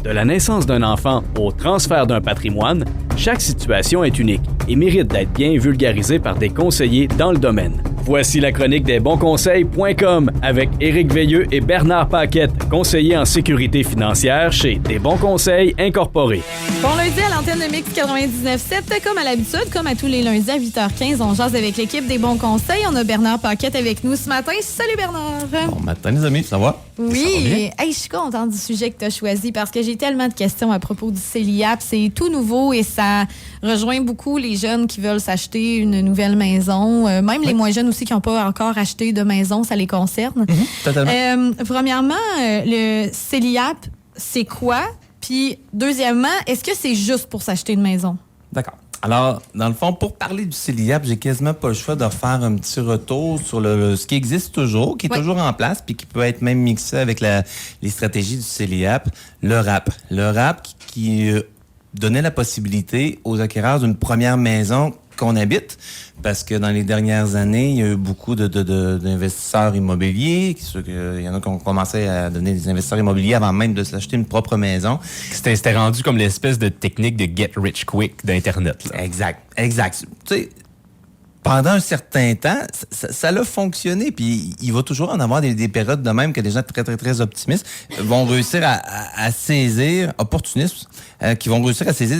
De la naissance d'un enfant au transfert d'un patrimoine, chaque situation est unique et mérite d'être bien vulgarisée par des conseillers dans le domaine. Voici la chronique des bonsconseils.com avec Éric Veilleux et Bernard Paquette, conseillers en sécurité financière chez Des Bons Conseils Incorporés. Bon lundi à l'antenne de Mix 99.7. Comme à l'habitude, comme à tous les lundis à 8h15, on jase avec l'équipe des Bons Conseils. On a Bernard Paquette avec nous ce matin. Salut Bernard! Bon matin les amis, ça va? Oui, hey, je suis contente du sujet que tu as choisi parce que j'ai tellement de questions à propos du CELIAP. C'est tout nouveau et ça rejoint beaucoup les jeunes qui veulent s'acheter une nouvelle maison. Même les moins jeunes aussi qui n'ont pas encore acheté de maison, ça les concerne. Totalement. Premièrement, le CELIAP, c'est quoi? Puis deuxièmement, est-ce que c'est juste pour s'acheter une maison? D'accord. Alors, dans le fond, pour parler du CELIAP, j'ai quasiment pas le choix de refaire un petit retour sur ce qui existe toujours, qui est toujours en place, puis qui peut être même mixé avec les stratégies du CELIAP, le RAP. Le RAP qui donnait la possibilité aux acquéreurs d'une première maison qu'on habite, parce que dans les dernières années, il y a eu beaucoup d'investisseurs immobiliers. Il y en a qui ont commencé à donner des investisseurs immobiliers avant même de s'acheter une propre maison. C'était rendu comme l'espèce de technique de get rich quick d'Internet. Là. Exact. Tu sais, pendant un certain temps, ça a fonctionné. Puis il va toujours en avoir des périodes de même que des gens très, très, très optimistes vont réussir à saisir, opportunistes, qui vont réussir à saisir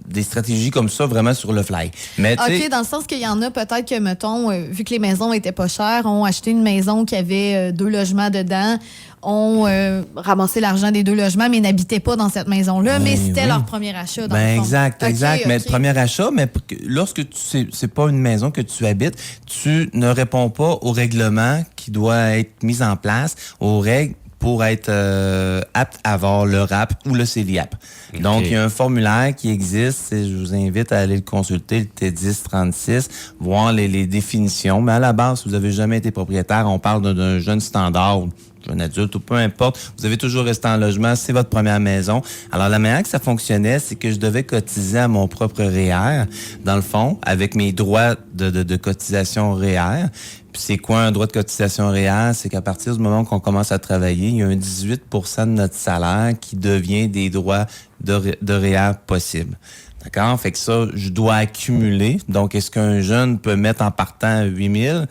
des stratégies comme ça vraiment sur le fly. Mais, OK, dans le sens qu'il y en a peut-être que, mettons, vu que les maisons étaient pas chères, ont acheté une maison qui avait 2 logements dedans, ont ramassé l'argent des 2 logements, mais n'habitaient pas dans cette maison-là, mais c'était leur premier achat, dans le fond. Exact. Okay. Mais le premier achat, mais lorsque c'est pas une maison que tu habites, tu ne réponds pas au règlement qui doit être mis en place, aux règles pour être apte à avoir le RAP ou le CELIAP. Okay. Donc, il y a un formulaire qui existe. Et je vous invite à aller le consulter, le T1036, voir les définitions. Mais à la base, si vous n'avez jamais été propriétaire, on parle d'un jeune standard, un adulte ou peu importe, vous avez toujours resté en logement, c'est votre première maison. Alors, la manière que ça fonctionnait, c'est que je devais cotiser à mon propre REER, dans le fond, avec mes droits de cotisation REER. Puis c'est quoi un droit de cotisation REER? C'est qu'à partir du moment qu'on commence à travailler, il y a un 18 % de notre salaire qui devient des droits de REER possibles. D'accord? Fait que ça, je dois accumuler. Donc, est-ce qu'un jeune peut mettre en partant 8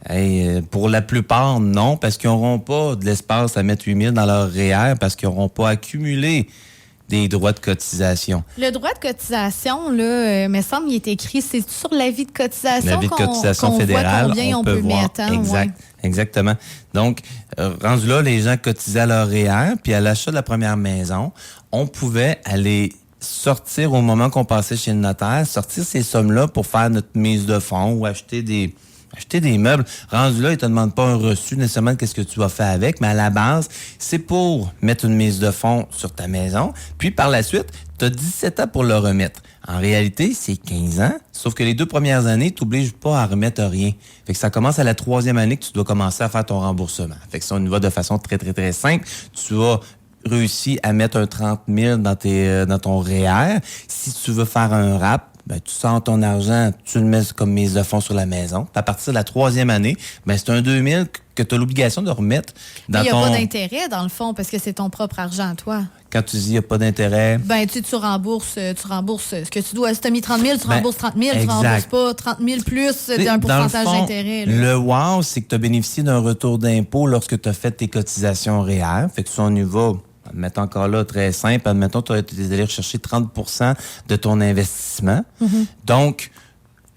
000? Pour la plupart, non, parce qu'ils n'auront pas de l'espace à mettre 8 000 dans leur REER parce qu'ils n'auront pas accumulé des droits de cotisation. Le droit de cotisation, là, me semble, il est écrit, c'est sur l'avis de cotisation l'avis de cotisation qu'on fédérale, voit combien on peut voir. mettre. Hein, exact, exactement. Donc, rendu là, les gens cotisaient à leur REER, puis à l'achat de la première maison, on pouvait aller sortir au moment qu'on passait chez le notaire, sortir ces sommes-là pour faire notre mise de fonds ou acheter des meubles. Rendu là, ils te demandent pas un reçu nécessairement de qu'est-ce que tu vas faire avec, mais à la base, c'est pour mettre une mise de fonds sur ta maison. Puis par la suite, tu as 17 ans pour le remettre. En réalité, c'est 15 ans, sauf que les 2 premières années, tu n'obliges pas à remettre rien. Fait que ça commence à la 3e année que tu dois commencer à faire ton remboursement. Fait que ça, on y va de façon très, très, très simple. Tu vas réussir à mettre un 30 000 dans ton REER. Si tu veux faire un RAP, ben, tu sors ton argent, tu le mets comme mise de fonds sur la maison. Puis à partir de la 3e année, ben, c'est un 2 000 que tu as l'obligation de remettre dans ton... Il n'y a pas d'intérêt, dans le fond, parce que c'est ton propre argent, toi. Quand tu dis il n'y a pas d'intérêt... Ben, tu rembourses ce que tu dois. Si tu as mis 30 000, tu rembourses 30 000. Tu ne rembourses pas 30 000 plus d'un pourcentage d'intérêt. Là. Le wow, c'est que tu as bénéficié d'un retour d'impôt lorsque tu as fait tes cotisations REER. Fait que ça, on y va... Admettons encore là, très simple. Admettons, tu as été allé rechercher 30 % de ton investissement. Mm-hmm. Donc,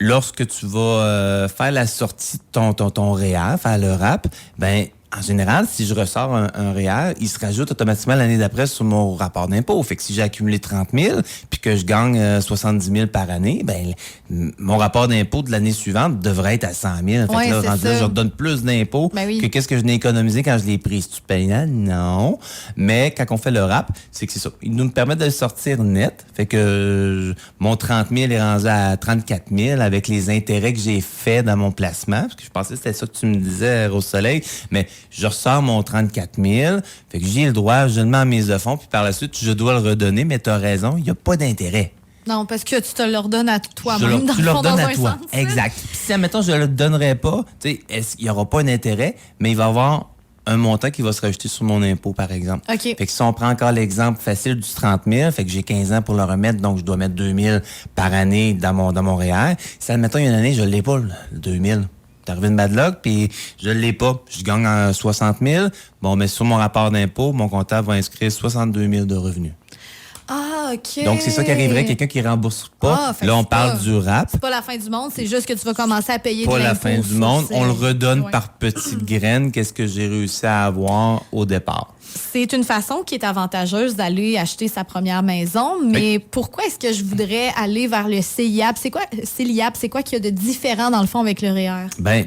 lorsque tu vas faire la sortie de ton REER, faire le RAP, ben en général, si je ressors un REER, il se rajoute automatiquement l'année d'après sur mon rapport d'impôt. Fait que si j'ai accumulé 30 000 puis que je gagne 70 000 par année, ben mon rapport d'impôt de l'année suivante devrait être à 100 000. Fait que là, rendu là, je redonne plus d'impôts que qu'est-ce que je n'ai économisé quand je l'ai pris. C'est-tu payant? Non. Mais quand on fait le RAP, c'est que c'est ça. Il nous permet de le sortir net. Fait que mon 30 000 est rendu à 34 000 avec les intérêts que j'ai faits dans mon placement. Parce que je pensais que c'était ça que tu me disais, Rose Soleil. Mais je ressors mon 34 000, fait que j'ai le droit, je le mets en mise de fonds, puis par la suite, je dois le redonner, mais tu as raison, il n'y a pas d'intérêt. Non, parce que tu te le redonnes à toi-même, dans tu le fond, dans un toi. sens. Exact. Puis si, admettons, je ne le donnerais pas, tu sais, il n'y aura pas un intérêt, mais il va y avoir un montant qui va se rajouter sur mon impôt, par exemple. OK. Fait que si on prend encore l'exemple facile du 30 000, fait que j'ai 15 ans pour le remettre, donc je dois mettre 2 000 par année dans mon REER. Si, admettons, il y a une année, je l'ai pas, le 2 000. C'est arrivé une bad luck, puis je l'ai pas. Je gagne 60 000. Bon, mais sur mon rapport d'impôt, mon comptable va inscrire 62 000 de revenus. Ah, OK. Donc, c'est ça qui arriverait, quelqu'un qui rembourse pas. Fait Là, que on c'est parle pas- du RAP. C'est pas la fin du monde, c'est juste que tu vas commencer à payer Pas de la l'impôt fin du sur monde. ces- On le redonne Ouais. par petites graines. Qu'est-ce que j'ai réussi à avoir au départ? C'est une façon qui est avantageuse d'aller acheter sa première maison, mais pourquoi est-ce que je voudrais aller vers le CELIAP? C'est quoi CELIAP? C'est quoi qu'il y a de différent dans le fond avec le REER? Ben,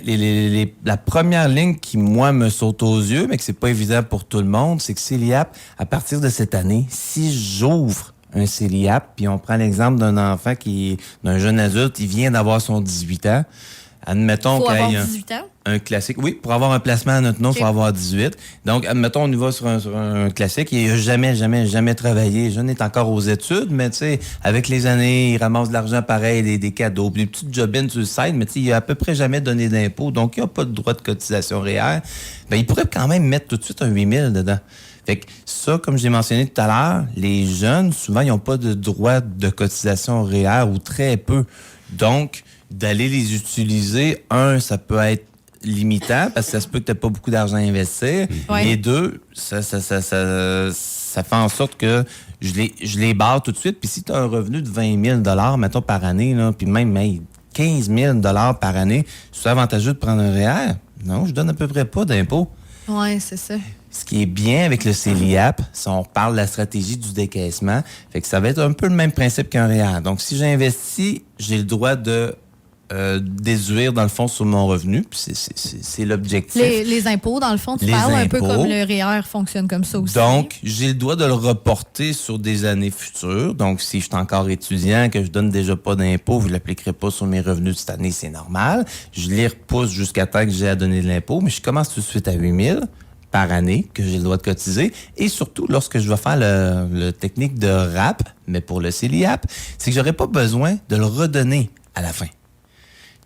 la première ligne qui, moi, me saute aux yeux, mais que c'est pas évident pour tout le monde, c'est que CELIAP, à partir de cette année, si j'ouvre un CELIAP, puis on prend l'exemple d'un enfant d'un jeune adulte, il vient d'avoir son 18 ans, admettons Faut qu'il y avoir ait 18 ans? un classique. Oui, pour avoir un placement à notre nom, il OK. faut avoir 18. Donc, admettons, on y va sur un classique. Il n'a jamais travaillé. Le jeune est encore aux études, mais tu sais, avec les années, il ramasse de l'argent pareil, des cadeaux, puis des petites jobines sur le side, mais tu sais, il n'a à peu près jamais donné d'impôt, donc il n'a pas de droit de cotisation REER. Ben, il pourrait quand même mettre tout de suite un 8 000 dedans. Fait que ça, comme j'ai mentionné tout à l'heure, les jeunes, souvent, ils n'ont pas de droit de cotisation REER ou très peu. Donc, d'aller les utiliser, ça peut être limitant parce que ça se peut que tu n'aies pas beaucoup d'argent à investir. Ouais. Et deux, ça fait en sorte que je les barre tout de suite. Puis si tu as un revenu de 20 000 mettons, par année, là, puis même 15 000 par année, c'est avantageux de prendre un REER? Non, je donne à peu près pas d'impôt. Oui, c'est ça. Ce qui est bien avec le CELIAP, si on parle de la stratégie du décaissement, fait que ça va être un peu le même principe qu'un REER. Donc, si j'investis, j'ai le droit de déduire, dans le fond, sur mon revenu. Puis c'est l'objectif. Les impôts, dans le fond, tu Les parles un peu impôts. comme le REER fonctionne comme ça aussi. Donc, j'ai le droit de le reporter sur des années futures. Donc, si je suis encore étudiant, que je donne déjà pas d'impôt, je ne l'appliquerai pas sur mes revenus de cette année, c'est normal. Je les repousse jusqu'à temps que j'ai à donner de l'impôt, mais je commence tout de suite à 8 000 par année que j'ai le droit de cotiser. Et surtout, lorsque je vais faire le technique de RAP, mais pour le CELIAP, c'est que j'aurai pas besoin de le redonner à la fin.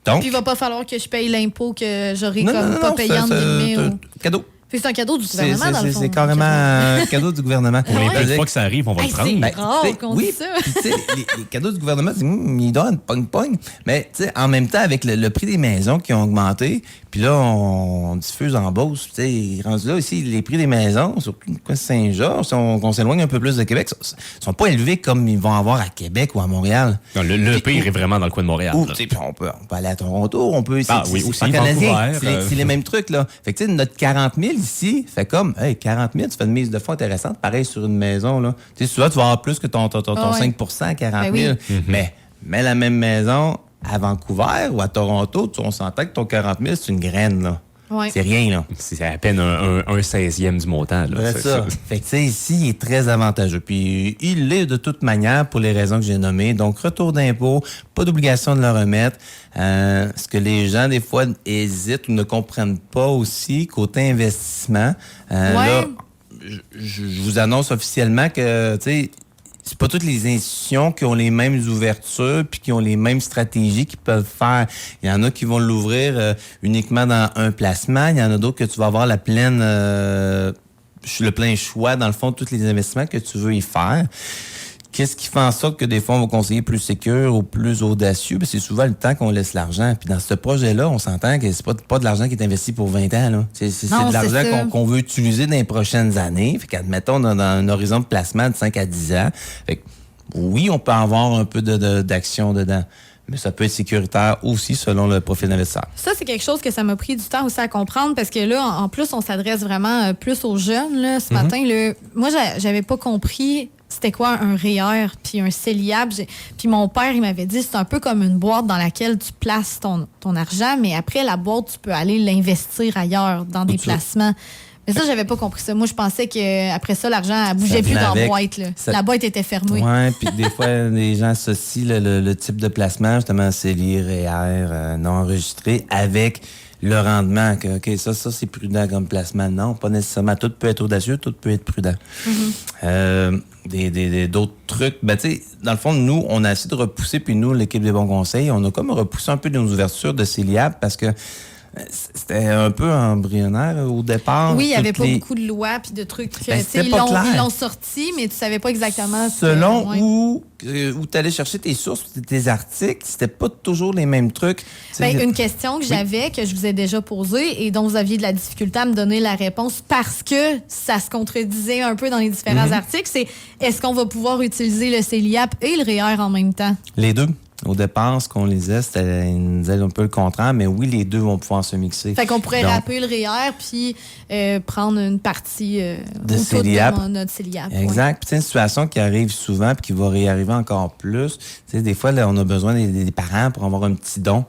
Donc, Puis il va pas falloir que je paye l'impôt que j'aurais non, comme non, pas non, payé en c'est 2000. un cadeau. Fait que c'est un cadeau du gouvernement, dans le fond. C'est carrément un cadeau du gouvernement. Pour les Ouais. peu de fois que ça arrive, on va Hey, le prendre. c'est Ben, rare tu sais, qu'on oui, dise ça. puis tu sais, les cadeaux du gouvernement, ils donnent pogne. Mais tu sais, en même temps, avec le prix des maisons qui ont augmenté, puis là, on diffuse en Beauce, tu sais, rendu là aussi, les prix des maisons, surtout Saint-Georges, on s'éloigne un peu plus de Québec, sont pas élevés comme ils vont avoir à Québec ou à Montréal. Non, le pire est vraiment dans le coin de Montréal. Ou, là. tu sais, puis on peut aller à Toronto, on peut... Ah oui, aussi, pas canadien, Vancouver, c'est les mêmes trucs, là. Fait que, tu sais, notre 40 000 ici, fait comme, hey, 40 000, tu fais une mise de fonds intéressante, pareil sur une maison, là. Tu sais, souvent, tu vas avoir plus que ton Ah ouais. 5 40 000. Ben oui. Mais la même maison à Vancouver ou à Toronto, on s'entend que ton 40 000, c'est une graine, là. Ouais. C'est rien, là. C'est à peine un 16e du montant. Là. C'est ça. Fait que, tu sais, ici, il est très avantageux. Puis, il l'est de toute manière pour les raisons que j'ai nommées. Donc, retour d'impôt, pas d'obligation de le remettre. Ce que les gens, des fois, hésitent ou ne comprennent pas aussi, côté investissement. Là, je vous annonce officiellement que, tu sais, c'est pas toutes les institutions qui ont les mêmes ouvertures puis qui ont les mêmes stratégies qu'ils peuvent faire. Il y en a qui vont l'ouvrir uniquement dans un placement. Il y en a d'autres que tu vas avoir le plein choix, dans le fond, de tous les investissements que tu veux y faire. Qu'est-ce qui fait en sorte que des fois, on va conseiller plus sécure ou plus audacieux? Ben, c'est souvent le temps qu'on laisse l'argent. Puis dans ce projet-là, on s'entend que c'est pas de l'argent qui est investi pour 20 ans. Là. C'est Non, de c'est ça. l'argent qu'on veut utiliser dans les prochaines années. Fait qu'admettons, dans un horizon de placement de 5 à 10 ans. Fait que, oui, on peut avoir un peu d'action dedans. Mais ça peut être sécuritaire aussi selon le profil d'investisseur. Ça, c'est quelque chose que ça m'a pris du temps aussi à comprendre parce que là, en plus, on s'adresse vraiment plus aux jeunes. Là, ce matin, là, moi, j'avais pas compris c'était quoi un REER puis un CELIAP. Puis mon père, il m'avait dit c'est un peu comme une boîte dans laquelle tu places ton argent, mais après, la boîte, tu peux aller l'investir ailleurs, dans des placements. Mais ça, j'avais pas compris ça. Moi, je pensais qu'après ça, l'argent, elle bougeait Ça plus venait dans la avec. boîte. Là. Ça- La boîte était fermée. Oui, puis des fois, les gens associent le type de placement, justement, CELI, REER, non enregistré, avec le rendement. Que, OK, ça c'est prudent comme placement. Non, pas nécessairement. Tout peut être audacieux, tout peut être prudent. D'autres trucs. Ben, tu sais, dans le fond, nous, on a essayé de repousser, puis nous, l'équipe des bons conseils, on a comme repoussé un peu nos ouvertures de CELIAP parce que C'était un peu embryonnaire au départ. Oui, il n'y avait pas beaucoup de lois puis de trucs. C'était pas clair. Ils l'ont sorti, mais tu savais pas exactement. Selon où tu allais chercher tes sources, tes articles, c'était pas toujours les mêmes trucs. Une question que j'avais, que je vous ai déjà posée et dont vous aviez de la difficulté à me donner la réponse parce que ça se contredisait un peu dans les différents articles, c'est est-ce qu'on va pouvoir utiliser le CELIAP et le REER en même temps? Les deux. Au départ, ce qu'on lisait, ils nous disaient un peu le contraire, mais oui, les deux vont pouvoir se mixer. Fait qu'on pourrait rapper le REER puis prendre une partie de CELIAP. De notre CELIAP. Exact. Puis c'est une situation qui arrive souvent puis qui va réarriver encore plus. Tu sais, des fois, là, on a besoin des parents pour avoir un petit don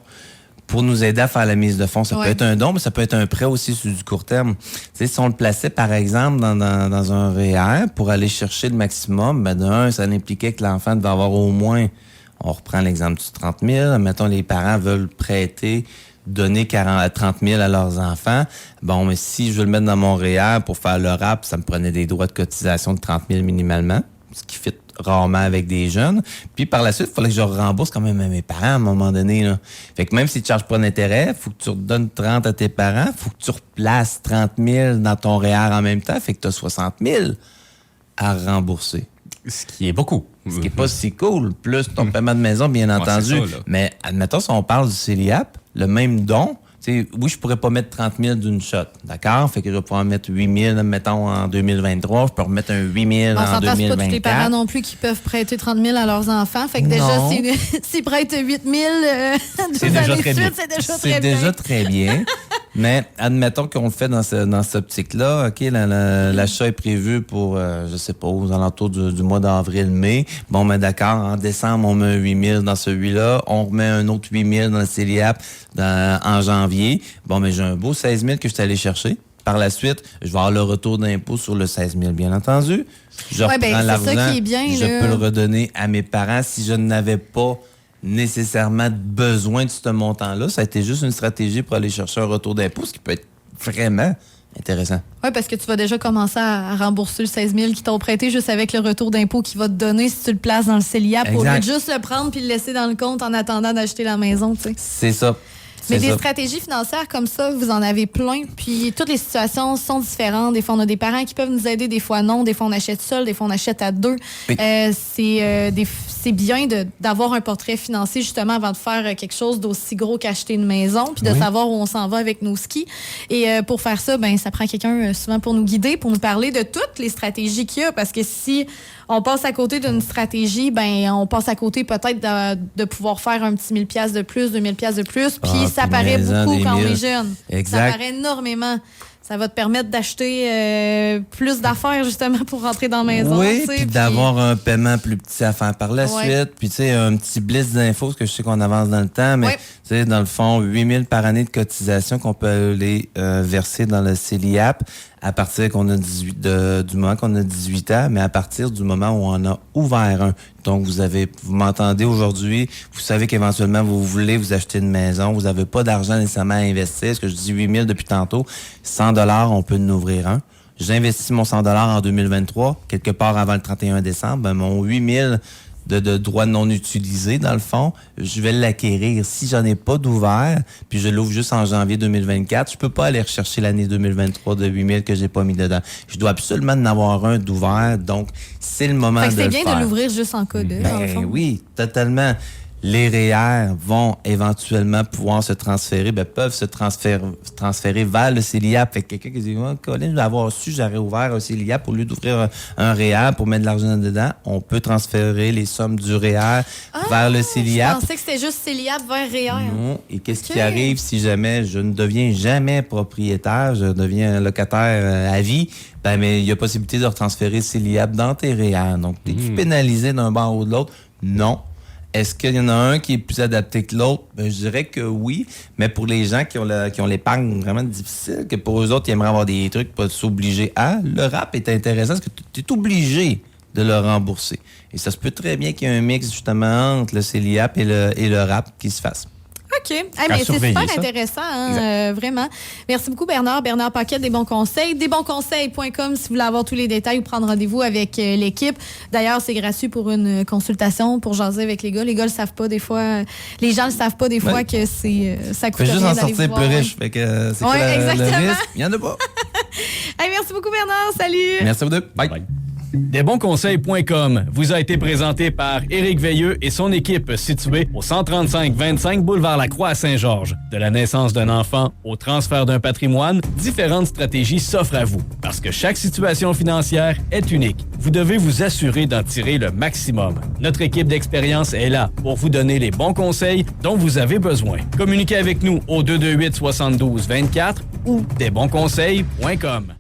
pour nous aider à faire la mise de fonds. Ça peut être un don, mais ça peut être un prêt aussi sur du court terme. Tu sais, si on le plaçait, par exemple, dans un REER pour aller chercher le maximum, d'un, ça impliquait que l'enfant devait avoir au moins... On reprend l'exemple du 30 000. Mettons, les parents veulent prêter, donner 30 000 à leurs enfants. Bon, mais si je veux le mettre dans mon REER pour faire le RAP, ça me prenait des droits de cotisation de 30 000 minimalement, ce qui fit rarement avec des jeunes. Puis par la suite, il fallait que je rembourse quand même à mes parents à un moment donné. Là. Fait que même si tu ne charges pas d'intérêt, il faut que tu redonnes 30 à tes parents, il faut que tu replaces 30 000 dans ton REER en même temps. Fait que tu as 60 000 à rembourser. Ce qui est beaucoup. Ce qui n'est pas si cool. Plus ton paiement de maison, bien entendu. Ça, mais admettons, si on parle du CELIAP, le même don, oui, je pourrais pas mettre 30 000 d'une shot, d'accord? Fait que je vais pouvoir mettre 8 000, mettons, en 2023. Je peux remettre un 8 000 en 2024. On s'entend pas tous les parents non plus qui peuvent prêter 30 000 à leurs enfants. Fait que déjà, s'ils prêtent 8 000 c'est déjà très bien. C'est déjà très bien. Mais admettons qu'on le fait dans cette optique-là. OK, l'achat est prévu pour, je sais pas, aux alentours du mois d'avril-mai. Bon, mais d'accord, en décembre, on met 8 000 dans celui-là. On remet un autre 8 000 dans le CELIAP en janvier. Bon, mais j'ai un beau 16 000 que je suis allé chercher. Par la suite, je vais avoir le retour d'impôt sur le 16 000, bien entendu. Je reprends l'argent, ça qui est bien, je peux le redonner à mes parents si je n'avais pas nécessairement besoin de ce montant-là. Ça a été juste une stratégie pour aller chercher un retour d'impôt, ce qui peut être vraiment intéressant. Oui, parce que tu vas déjà commencer à rembourser le 16 000 qu'ils t'ont prêté juste avec le retour d'impôt qu'ils va te donner si tu le places dans le CELIAP au lieu de juste le prendre puis le laisser dans le compte en attendant d'acheter la maison. Tu sais. C'est ça. Mais des stratégies financières comme ça, vous en avez plein. Puis toutes les situations sont différentes. Des fois, on a des parents qui peuvent nous aider, des fois non. Des fois, on achète seul, des fois, on achète à deux. Oui. C'est bien d'avoir un portrait financier justement avant de faire quelque chose d'aussi gros qu'acheter une maison, puis de savoir où on s'en va avec nos skis. Et pour faire ça, ça prend quelqu'un souvent pour nous guider, pour nous parler de toutes les stratégies qu'il y a. Parce que si on passe à côté d'une stratégie, on passe à côté peut-être de pouvoir faire un petit 1 000 $ de plus, 2 000 $ de plus. Puis ça paraît beaucoup quand on est jeune. Exact. Ça paraît énormément. Ça va te permettre d'acheter plus d'affaires, justement, pour rentrer dans la maison. Oui, puis d'avoir un paiement plus petit à faire par la suite. Puis, tu sais, un petit blitz d'infos, parce que je sais qu'on avance dans le temps, mais, tu sais, dans le fond, 8 000 par année de cotisation qu'on peut aller verser dans le CELIAP à partir du moment qu'on a 18 ans, mais à partir du moment où on a ouvert un. Donc, vous m'entendez aujourd'hui, vous savez qu'éventuellement, vous voulez vous acheter une maison, vous n'avez pas d'argent nécessairement à investir. Ce que je dis 8 000 depuis tantôt, 100 $, on peut en ouvrir un. J'investis mon 100 $ en 2023, quelque part avant le 31 décembre, mon 8 000 de droits non utilisés, dans le fond, je vais l'acquérir. Si j'en ai pas d'ouvert, puis je l'ouvre juste en janvier 2024, je peux pas aller rechercher l'année 2023 de 8 000 que j'ai pas mis dedans. Je dois absolument en avoir un d'ouvert, donc c'est le moment de le faire. C'est bien de l'ouvrir juste en cas de, dans le fond. Oui, totalement. Les REER vont éventuellement pouvoir se transférer, peuvent se transférer vers le CELIAP. Fait que quelqu'un qui dit, Colin, je vais avoir su, j'aurais ouvert un CELIAP au lieu d'ouvrir un REER pour mettre de l'argent dedans. On peut transférer les sommes du REER vers le CELIAP. Je pensais que c'était juste CELIAP vers REER. Non. Et qu'est-ce qui arrive si jamais je ne deviens jamais propriétaire, je deviens locataire à vie? Mais il y a possibilité de retransférer CELIAP dans tes REER. Donc, es-tu pénalisé d'un bord ou de l'autre? Non. Est-ce qu'il y en a un qui est plus adapté que l'autre? Je dirais que oui, mais pour les gens qui ont l'épargne vraiment difficile, que pour eux autres, ils aimeraient avoir des trucs pas s'obliger à, le RAP est intéressant parce que tu es obligé de le rembourser. Et ça se peut très bien qu'il y ait un mix justement entre le CELIAP et le RAP qui se fasse. OK. Mais c'est surveiller super ça. intéressant, hein, vraiment. Merci beaucoup, Bernard. Bernard Paquette, des bons conseils. Desbonsconseils.com si vous voulez avoir tous les détails ou prendre rendez-vous avec l'équipe. D'ailleurs, c'est gratuit pour une consultation, pour jaser avec les gars. Les gars le savent pas des fois. Les gens le savent pas des fois que ça coûte Fais juste rien en d'aller sortir vous plus voir. riche. Fait que c'est Ouais, quoi le exactement. risque? Il y en a pas. Hey, merci beaucoup, Bernard. Salut. Merci à vous deux. Bye. Desbonsconseils.com vous a été présenté par Éric Veilleux et son équipe située au 135-25 boulevard Lacroix à Saint-Georges. De la naissance d'un enfant au transfert d'un patrimoine, différentes stratégies s'offrent à vous. Parce que chaque situation financière est unique. Vous devez vous assurer d'en tirer le maximum. Notre équipe d'expérience est là pour vous donner les bons conseils dont vous avez besoin. Communiquez avec nous au 228-72-24 ou desbonsconseils.com.